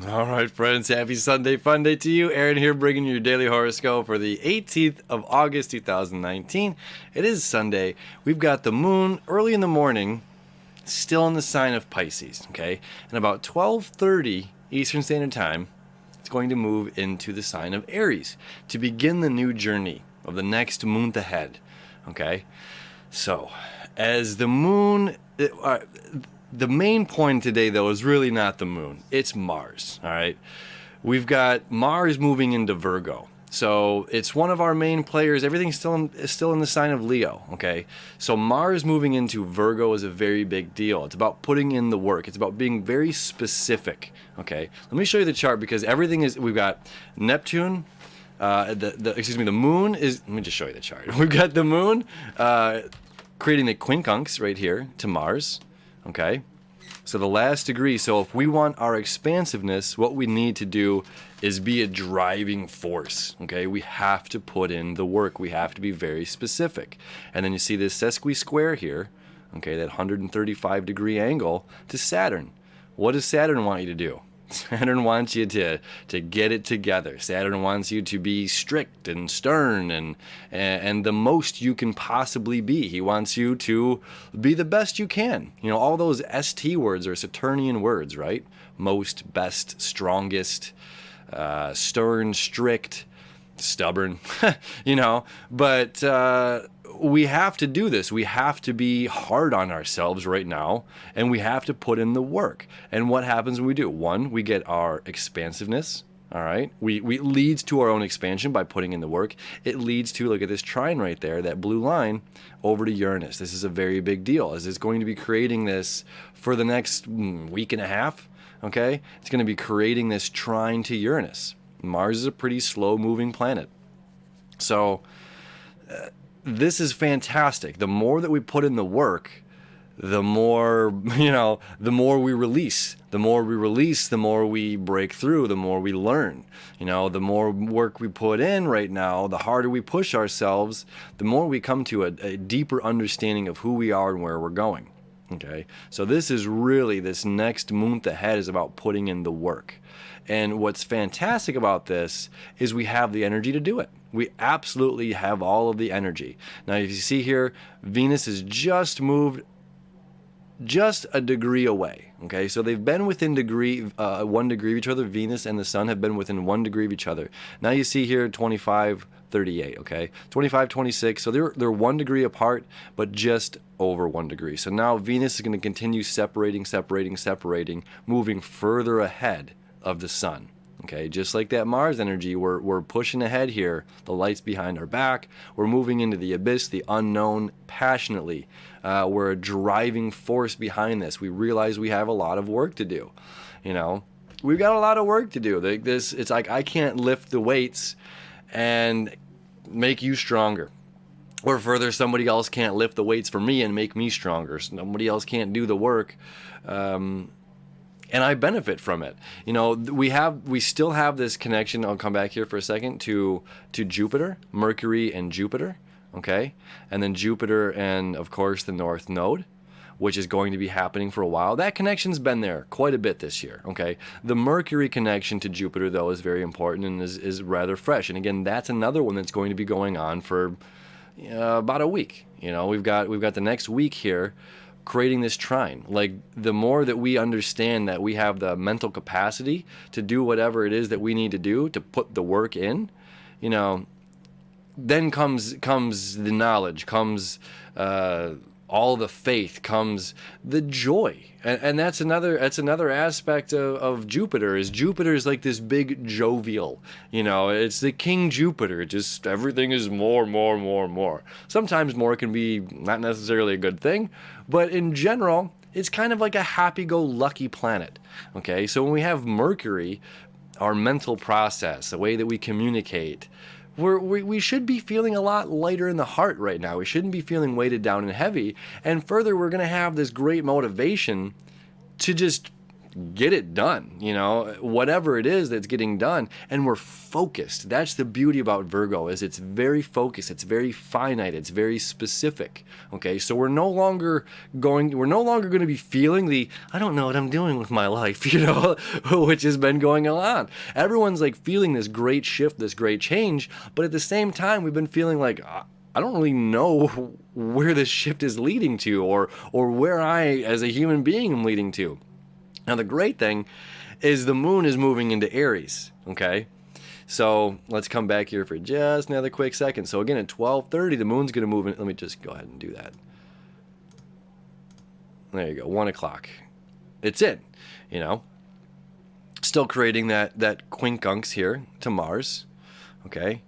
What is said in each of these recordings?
All right, friends, happy Sunday fun day to you. Aaron here bringing you your daily horoscope for the 18th of August 2019. It is Sunday. We've got the moon early in the morning, still in the sign of Pisces, okay? And about 12:30 Eastern Standard Time, it's going to move into the sign of Aries to begin the new journey of the next month ahead, okay? So, as the moon... the main point today, though, is really not the moon. It's Mars, all right? We've got Mars moving into Virgo. So it's one of our main players. Everything's still in the sign of Leo, okay? So Mars moving into Virgo is a very big deal. It's about putting in the work. It's about being very specific, okay? Let me show you the chart because everything is... We've got Neptune... the moon is... Let me just show you the chart. We've got the moon creating the quincunx right here to Mars. Okay, so the last degree. So if we want our expansiveness, what we need to do is be a driving force. Okay, we have to put in the work. We have to be very specific. And then you see this sesqui-square here, okay, that 135 degree angle to Saturn. What does Saturn want you to do? Saturn wants you to get it together. Saturn wants you to be strict and stern and the most you can possibly be. He wants you to be the best you can. You know, all those ST words are Saturnian words, right? Most, best, strongest, stern, strict, stubborn, you know, but we have to do this. We have to be hard on ourselves right now, and we have to put in the work. And what happens when we do? One, we get our expansiveness. All right, we leads to our own expansion by putting in the work. It leads to, look at this trine right there, that blue line over to Uranus. This is a very big deal, as it's going to be creating this for the next week and a half. Okay, it's going to be creating this trine to Uranus. Mars is a pretty slow moving planet, so this is fantastic. The more that we put in the work, the more, the more we release. The more we release, the more we break through, the more we learn. The more work we put in right now, the harder we push ourselves, the more we come to a deeper understanding of who we are and where we're going. Okay, so this is really, this next month ahead is about putting in the work. And what's fantastic about this is we have the energy to do it. We absolutely have all of the energy. Now, if you see here, Venus has just moved just a degree away. Okay, so they've been within 1 degree of each other. Venus and the Sun have been within 1 degree of each other. Now you see here 25, 38, okay? 25, 26, so they're 1 degree apart, but just over 1 degree. So now Venus is going to continue separating, moving further ahead of the Sun. Okay, just like that Mars energy, we're pushing ahead here. The light's behind our back. We're moving into the abyss, the unknown, passionately. We're a driving force behind this. We realize we have a lot of work to do. We've got a lot of work to do. It's like I can't lift the weights and make you stronger. Or further, somebody else can't lift the weights for me and make me stronger. Somebody else can't do the work. And I benefit from it. We still have this connection. I'll come back here for a second to Jupiter, Mercury and Jupiter, okay? And then Jupiter and, of course, the North Node, which is going to be happening for a while. That connection's been there quite a bit this year, okay? The Mercury connection to Jupiter, though, is very important and is rather fresh. And again, that's another one that's going to be going on for about a week. We've got the next week here, creating this trine. Like, the more that we understand that we have the mental capacity to do whatever it is that we need to do to put the work in, then comes the knowledge, comes all the faith, comes the joy. And that's another aspect of Jupiter. Jupiter is like this big jovial, it's the King Jupiter. Just everything is more. Sometimes more can be not necessarily a good thing, but in general, it's kind of like a happy-go-lucky planet. Okay, so when we have Mercury, our mental process, the way that we communicate, we should be feeling a lot lighter in the heart right now. We shouldn't be feeling weighted down and heavy. And further, we're going to have this great motivation to just get it done, whatever it is that's getting done. And we're focused. That's the beauty about Virgo, is it's very focused. It's very finite. It's very specific. Okay. So we're no longer going to be feeling I don't know what I'm doing with my life, which has been going on. Everyone's like feeling this great shift, this great change. But at the same time, we've been feeling like, I don't really know where this shift is leading to, or where I, as a human being, am leading to. Now, the great thing is the moon is moving into Aries, okay? So let's come back here for just another quick second. So again, at 12:30, the moon's going to move in. Let me just go ahead and do that. There you go, 1 o'clock. It's in, Still creating that quincunx here to Mars, okay?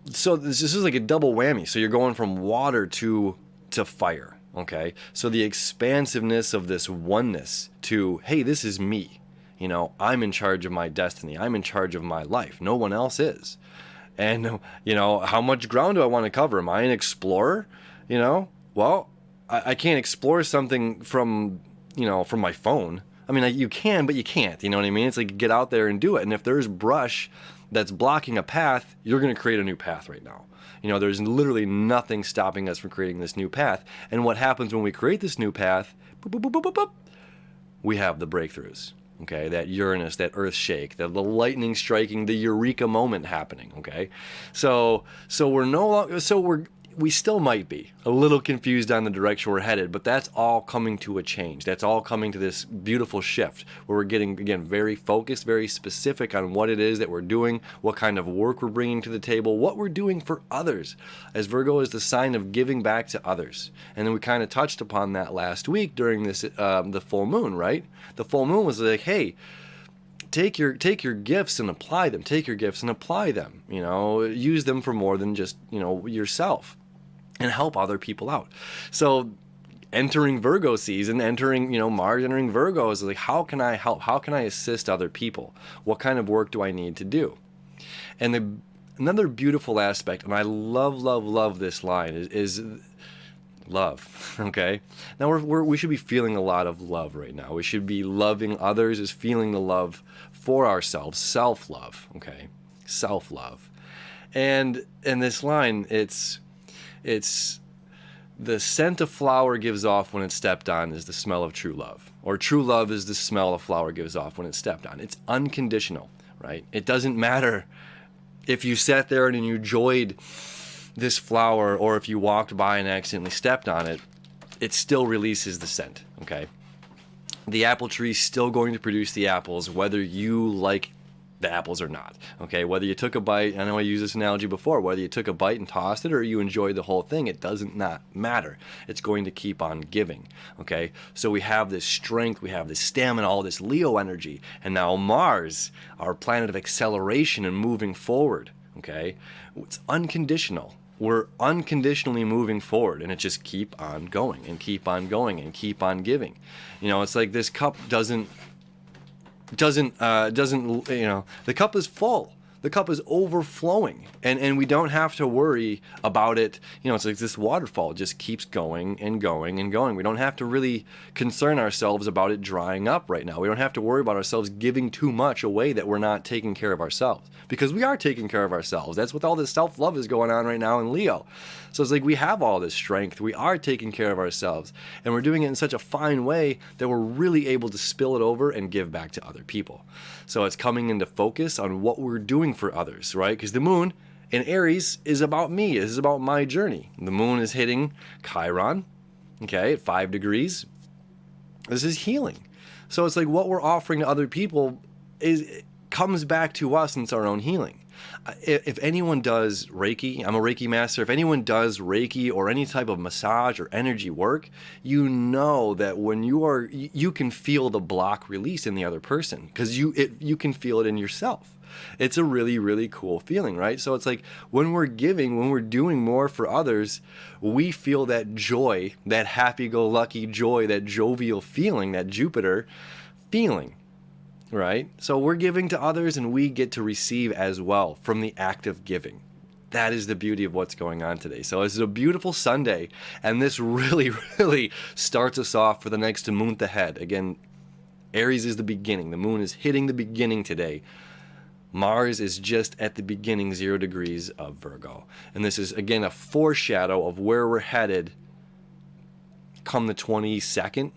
So this is like a double whammy. So you're going from water to fire. Okay. So the expansiveness of this oneness to, hey, this is me. I'm in charge of my destiny. I'm in charge of my life. No one else is. And, how much ground do I want to cover? Am I an explorer? Well, I can't explore something from my phone. I mean, you can, but you can't. You know what I mean? It's like, get out there and do it. And if there's brush that's blocking a path, you're going to create a new path right now. There's literally nothing stopping us from creating this new path. And what happens when we create this new path? Boop, boop, boop, boop, boop, boop, we have the breakthroughs. Okay, that Uranus, that earth shake, the lightning striking, the eureka moment happening. Okay, so we're no longer, we still might be a little confused on the direction we're headed, but that's all coming to a change. That's all coming to this beautiful shift where we're getting, again, very focused, very specific on what it is that we're doing, what kind of work we're bringing to the table, what we're doing for others, as Virgo is the sign of giving back to others. And then we kind of touched upon that last week during this the full moon, right? The full moon was like, hey, take your gifts and apply them. Take your gifts and apply them. Use them for more than just yourself, and help other people out. So entering Virgo season, Mars entering Virgo is like, how can I help? How can I assist other people? What kind of work do I need to do? And another beautiful aspect, and I love this line, is love. Okay. Now we should be feeling a lot of love right now. We should be loving others, is feeling the love for ourselves, self-love. Okay. Self-love. And this line, it's the scent a flower gives off when it's stepped on is the smell of true love, or true love is the smell a flower gives off when it's stepped on. It's unconditional, right? It doesn't matter if you sat there and you enjoyed this flower, or if you walked by and accidentally stepped on it, it still releases the scent, okay? The apple tree is still going to produce the apples, whether you like the apples or not, okay? Whether you took a bite, I know I used this analogy before, whether you took a bite and tossed it or you enjoyed the whole thing, it doesn't not matter. It's going to keep on giving, okay? So we have this strength, we have this stamina, all this Leo energy, and now Mars, our planet of acceleration and moving forward, okay? It's unconditional. We're unconditionally moving forward, and it just keep on going and keep on going and keep on giving. It's like this cup doesn't the cup is full. The cup is overflowing, and we don't have to worry about it. It's like this waterfall, it just keeps going and going and going. We don't have to really concern ourselves about it drying up right now. We don't have to worry about ourselves giving too much away that we're not taking care of ourselves, because we are taking care of ourselves. That's what all this self-love is going on right now in Leo. So it's like we have all this strength. We are taking care of ourselves, and we're doing it in such a fine way that we're really able to spill it over and give back to other people. So it's coming into focus on what we're doing for others, right? Because the moon in Aries is about me. This is about my journey. The moon is hitting Chiron, okay, at 5 degrees. This is healing. So it's like what we're offering to other people comes back to us, and it's our own healing. If anyone does Reiki, I'm a Reiki master, if anyone does Reiki or any type of massage or energy work, you know that when you can feel the block release in the other person, because you can feel it in yourself. It's a really, really cool feeling, right? So it's like when we're giving, when we're doing more for others, we feel that joy, that happy-go-lucky joy, that jovial feeling, that Jupiter feeling. Right? So we're giving to others, and we get to receive as well from the act of giving. That is the beauty of what's going on today. So it's a beautiful Sunday, and this really, really starts us off for the next month ahead. Again, Aries is the beginning. The moon is hitting the beginning today. Mars is just at the beginning, 0 degrees of Virgo. And this is, again, a foreshadow of where we're headed come the 22nd,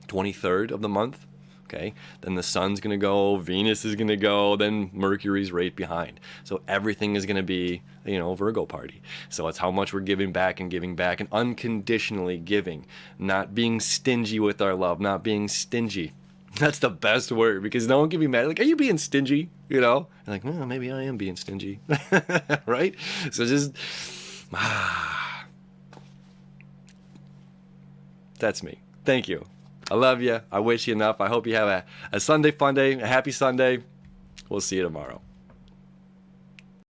23rd of the month. Okay, then the sun's going to go, Venus is going to go, then Mercury's right behind. So everything is going to be, Virgo party. So it's how much we're giving back and unconditionally giving, not being stingy with our love, not being stingy. That's the best word, because no one can be mad. Like, are you being stingy? You're like, well, maybe I am being stingy. Right? So just, that's me. Thank you. I love you. I wish you enough. I hope you have a Sunday fun day, a happy Sunday. We'll see you tomorrow.